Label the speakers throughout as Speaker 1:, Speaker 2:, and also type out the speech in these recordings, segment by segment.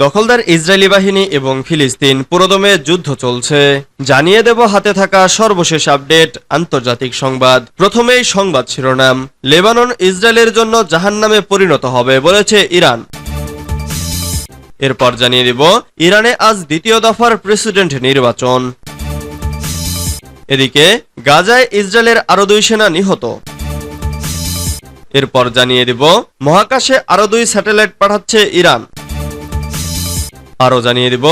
Speaker 1: দখলদার ইসরায়েলি বাহিনী এবং ফিলিস্তিন পুরোদমে যুদ্ধ চলছে। জানিয়ে দেব হাতে থাকা সর্বশেষ আপডেট আন্তর্জাতিক সংবাদ। প্রথমেই সংবাদ শিরোনাম। লেবানন ইসরায়েলের জন্য জাহান্নামে পরিণত হবে বলেছে ইরান। এরপর জানিয়ে দেব ইরানে আজ দ্বিতীয় দফার প্রেসিডেন্ট নির্বাচন। এদিকে গাজায় ইসরায়েলের আরো 2 সেনা নিহত। এরপর জানিয়ে দেব মহাকাশে আরো 2 স্যাটেলাইট পাঠাচ্ছে ইরান। আরো জানিয়ে দিব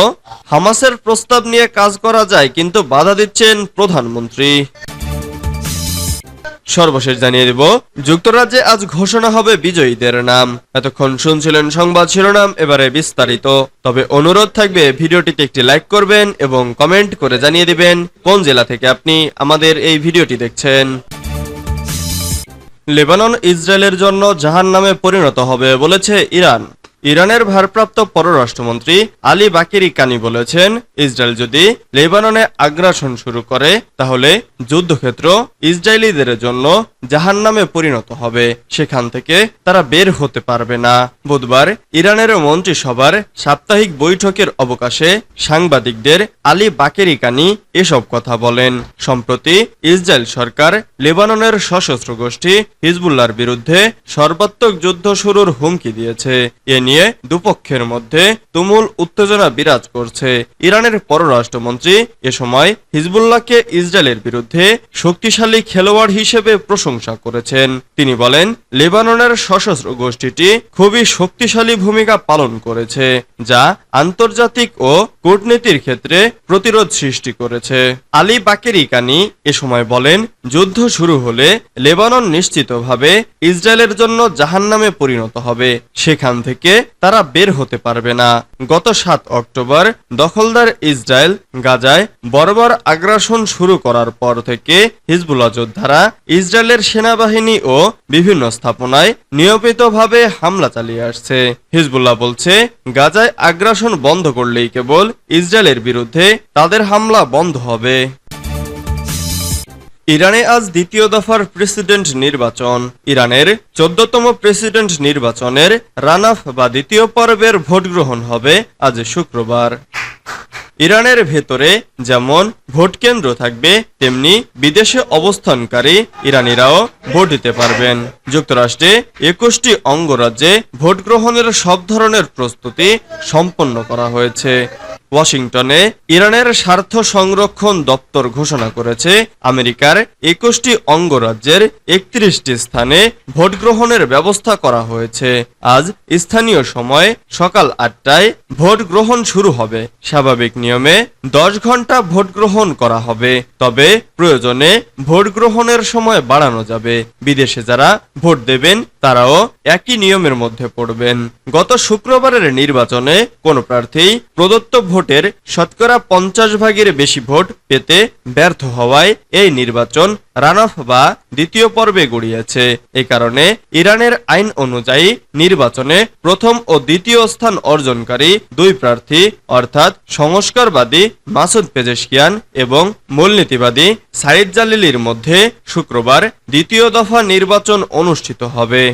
Speaker 1: হামাসের প্রস্তাব নিয়ে কাজ করা যায় কিন্তু বাধা দিচ্ছেন প্রধানমন্ত্রী। সর্বশেষ জানিয়ে দিব যুক্তরাজ্যে আজ ঘোষণা হবে বিজয়ীদের নাম। এতক্ষণ শুনছিলেন সংবাদ শিরোনাম, এবারে বিস্তারিত। তবে অনুরোধ থাকবে ভিডিওটিতে একটি লাইক করবেন এবং কমেন্ট করে জানিয়ে দিবেন কোন জেলা থেকে আপনি আমাদের এই ভিডিওটি দেখছেন। লেবানন ইসরায়েলের জন্য জাহান্নামে পরিণত হবে বলেছে ইরান। ইরানের ভারপ্রাপ্ত পররাষ্ট্রমন্ত্রী আলী বাকেরি কানি বলেছেন, ইসরায়েল যদি লেবাননে আগ্রাসন শুরু করে তাহলে যুদ্ধক্ষেত্র ইসরায়েলিদের জন্য জাহান্নামে পরিণত হবে, সেখান থেকে তারা বের হতে পারবে না। বুধবার ইরানের মন্ত্রিসভার সাপ্তাহিক বৈঠকের অবকাশে সাংবাদিকদের আলী বাকেরি কানি এসব কথা বলেন। সম্প্রতি ইসরায়েল সরকার লেবাননের সশস্ত্র গোষ্ঠী হিজবুল্লাহর বিরুদ্ধে সর্বাত্মক যুদ্ধ শুরুর হুমকি দিয়েছে। এ নিয়ে দুপক্ষের মধ্যে তুমুল উত্তেজনা বিরাজ করছে। ইরানের পররাষ্ট্রমন্ত্রী এ সময় হিজবুল্লাহকে ইসরায়েলের বিরুদ্ধে শক্তিশালী খেলোয়াড় হিসেবে প্রশংসা করেছেন। তিনি বলেন, লেবাননের সশস্ত্র গোষ্ঠীটি খুবই শক্তিশালী ভূমিকা পালন করেছে, যা আন্তর্জাতিক ও কূটনীতির ক্ষেত্রে প্রতিরোধ সৃষ্টি করেছে। আলী বাকেরি কানি এ সময় বলেন, যুদ্ধ শুরু হলে লেবানন নিশ্চিতভাবে ইসরায়েলের জন্য জাহান্নামে পরিণত হবে, সেখান থেকে তারা বের হতে পারবে না। গত 7 অক্টোবর দখলদার ইসরায়েল গাজায় বর্বর আগ্রাসন শুরু করার পর থেকে হিজবুল্লাহ যোদ্ধারা ইসরায়েলের সেনাবাহিনী ও বিভিন্ন স্থাপনায় নিয়মিতভাবে হামলা চালিয়ে আসছে। হিজবুল্লাহ বলছে, গাজায় আগ্রাসন বন্ধ করলেই কেবল ইসরায়েলের বিরুদ্ধে তাদের হামলা বন্ধ হবে। ইরানে আজ দ্বিতীয় দফার প্রেসিডেন্ট নির্বাচন। ইরানের 14তম প্রেসিডেন্ট নির্বাচনের রানাফ বা দ্বিতীয় পর্বের ভোট গ্রহণ হবে আজ শুক্রবার। ইরানের ভেতরে যেমন ভোট কেন্দ্র থাকবে, তেমনি বিদেশে অবস্থানকারী ইরানিরাও ভোট দিতে পারবেন। যুক্তরাষ্ট্রে 21টি অঙ্গরাজ্যে ভোট গ্রহণের সব ধরনের প্রস্তুতি সম্পন্ন করা হয়েছে। ওয়াশিংটনে ইরানের স্বার্থ সংরক্ষণ দপ্তর ঘোষণা করেছে, আমেরিকার 21টি অঙ্গরাজ্যের 31টি স্থানে ভোট গ্রহণের ব্যবস্থা করা হয়েছে। আজ স্থানীয় সময় সকাল 8টায় ভোট গ্রহণ শুরু হবে। স্বাভাবিক নিয়মে 10 ঘন্টা ভোট গ্রহণ করা হবে, তবে প্রয়োজনে ভোট গ্রহণের সময় বাড়ানো যাবে। বিদেশে যারা ভোট দেবেন তারাও একই নিয়মের মধ্যে পড়বেন। গত শুক্রবারের নির্বাচনে কোন প্রার্থী প্রদত্ত ভোটের শতকরা 50 ভাগের বেশি ভোট পেতে ব্যর্থ হওয়ায় এই নির্বাচন রানঅফ বা দ্বিতীয় পর্বে গড়িয়েছে। এ কারণে ইরানের আইন অনুযায়ী নির্বাচনে প্রথম ও দ্বিতীয় স্থান অর্জনকারী 2 প্রার্থী অর্থাৎ সংস্কারবাদী মাসুদ পেজেশকিয়ান এবং মূলনীতিবাদী সাইদ জালিলির মধ্যে শুক্রবার দ্বিতীয় দফা নির্বাচন অনুষ্ঠিত হবে।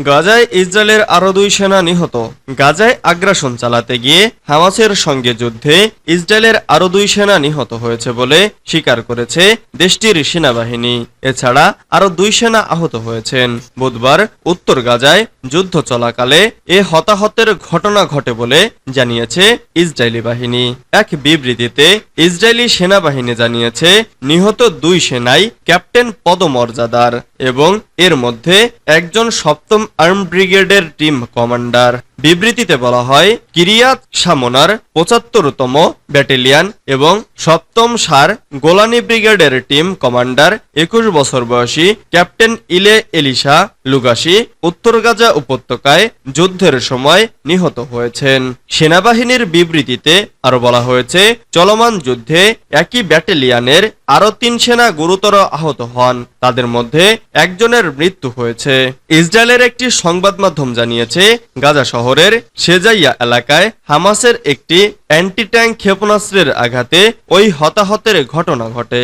Speaker 1: গাজায় ইসরায়েলের আরো 2 সেনা নিহত। গাজায় আগ্রাসন চালাতে গিয়ে হামাসের সঙ্গে যুদ্ধে ইসরায়েলের আরো 2 সেনা নিহত হয়েছে বলে স্বীকার করেছে দেশটির সেনাবাহিনী। এছাড়া আরো 2 সেনা আহত হয়েছেন। বুধবার উত্তর গাজায় যুদ্ধ চলাকালে এ হতাহতের ঘটনা ঘটে বলে জানিয়েছে ইসরায়েলি বাহিনী। এক বিবৃতিতে ইসরায়েলি সেনাবাহিনী জানিয়েছে, নিহত 2 সেনাই ক্যাপ্টেন পদমর্যাদার এবং এর মধ্যে একজন 7ম আর্ম ব্রিগেডের টিম কমান্ডার। বিবৃতিতে বলা হয়, কিরিয়াত শামোনার 75তম ব্যাটালিয়ন এবং 7ম সার গোলানি ব্রিগেডের টিম কমান্ডার 21 বছর বয়সী ক্যাপ্টেন ইলে এলিশা লুগাসি উত্তর গাজা উপত্যকায় যুদ্ধের সময় নিহত হয়েছেন। সেনাবাহিনীর বিবৃতিতে আরো বলা হয়েছে, চলমান যুদ্ধে একই ব্যাটালিয়নের আরো 3 সেনা গুরুতর আহত হন, তাদের মধ্যে একজনের মৃত্যু হয়েছে। ইসরায়েলের একটি সংবাদ মাধ্যম জানিয়েছে, গাজা শহরের সেজাইয়া এলাকায় হামাসের একটি অ্যান্টি ট্যাঙ্ক ক্ষেপণাস্ত্রের আঘাতে ওই হতাহতের ঘটনা ঘটে।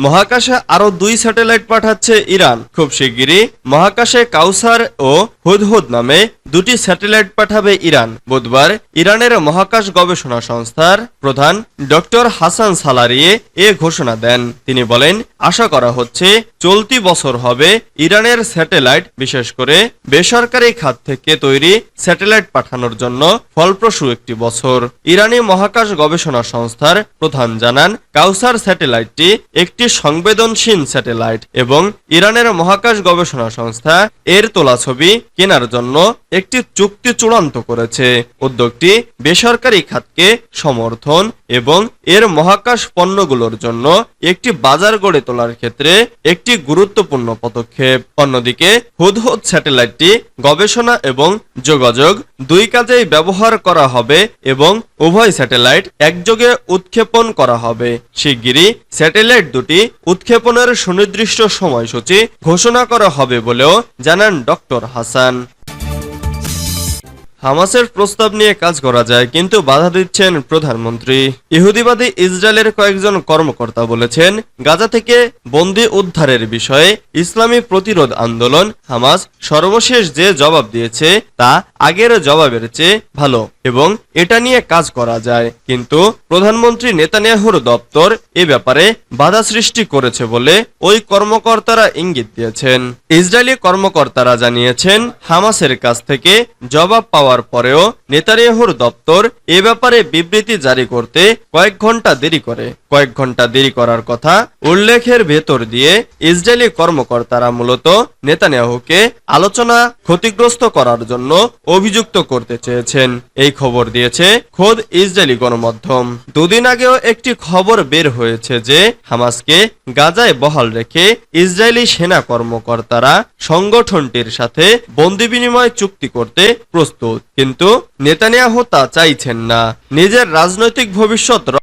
Speaker 1: মহাকাশে আরো 2 স্যাটেলাইট পাঠাচ্ছে ইরান। খুব শিগগিরই মহাকাশে কাউসার ও হুদহুদ নামে দুটি স্যাটেলাইট পাঠাবে ইরান। বুধবার ইরানের মহাকাশ গবেষণা সংস্থার প্রধান ডক্টর হাসান সালারিয়ে এ ঘোষণা দেন। তিনি বলেন, আশা করা হচ্ছে চলতি বছর হবে ইরানের স্যাটেলাইট, বিশেষ করে বেসরকারি খাত থেকে তৈরি স্যাটেলাইট পাঠানোর জন্য ফলপ্রসূ একটি বছর। ইরানি মহাকাশ গবেষণা সংস্থার প্রধান জানান, কাউসার স্যাটেলাইটটি একটি সংবেদনশীল স্যাটেলাইট এবং ইরানের মহাকাশ গবেষণা সংস্থা এর তোলা ছবি কেনার জন্য একটি চুক্তি চূড়ান্ত করেছে। উদ্যোগটি বেসরকারি খাতকে সমর্থন এবং এর মহাকাশ পণ্যগুলোর জন্য একটি বাজার গড়ে তোলার ক্ষেত্রে একটি গুরুত্বপূর্ণ পদক্ষেপ। অন্যদিকে হুদহুদ স্যাটেলাইটটি গবেষণা এবং যোগাযোগ দুই কাজেই ব্যবহার করা হবে এবং উভয় স্যাটেলাইট একযোগে উৎক্ষেপণ করা হবে। শিগগিরই স্যাটেলাইট দুটি উৎক্ষেপণের সুনির্দিষ্ট সময়সূচি ঘোষণা করা হবে বলেও জানান ডক্টর হাসান। হামাসের প্রস্তাব নিয়ে কাজ করা যায়, কিন্তু বাধা দিচ্ছেন প্রধানমন্ত্রী। ইহুদিবাদী ইসরায়েলের কয়েকজন কর্মকর্তা বলেছেন, গাজা থেকে বন্দী উদ্ধারের বিষয়ে ইসলামী প্রতিরোধ আন্দোলন হামাস সর্বশেষ যে জবাব দিয়েছে তা আগের জবাবের চেয়ে ভালো এবং এটা নিয়ে কাজ করা যায়, কিন্তু প্রধানমন্ত্রী নেতানিয়াহুর দপ্তর এ ব্যাপারে বাধা সৃষ্টি করেছে বলে ওই কর্মকর্তারা ইঙ্গিত দিয়েছেন। ইসরায়েলি কর্মকর্তারা জানিয়েছেন, হামাসের কাছ থেকে জবাব পাওয়ার পরেও নেতানিয়াহুর দপ্তর এ ব্যাপারে বিবৃতি জারি করতে কয়েক ঘন্টা দেরি করার কথা উল্লেখের ভেতর দিয়ে ইসরায়েলি কর্মকর্তারা মূলত নেতানিয়াহুকে আলোচনা ক্ষতিগ্রস্ত করার জন্য অভিযুক্ত করতে চেয়েছেন। এই খবর দিয়েছে খোদ ইসরায়েলি গণমাধ্যম। দুদিন আগেও একটি খবর বের হয়েছে যে হামাসকে গাজায় বহাল রেখে ইসরায়েলি সেনা কর্মকর্তারা সংগঠনটির সাথে বন্দি বিনিময় চুক্তি করতে প্রস্তুত, কিন্তু নেতানিয়াহু তা চাইছেন না। নিজের রাজনৈতিক ভবিষ্যৎ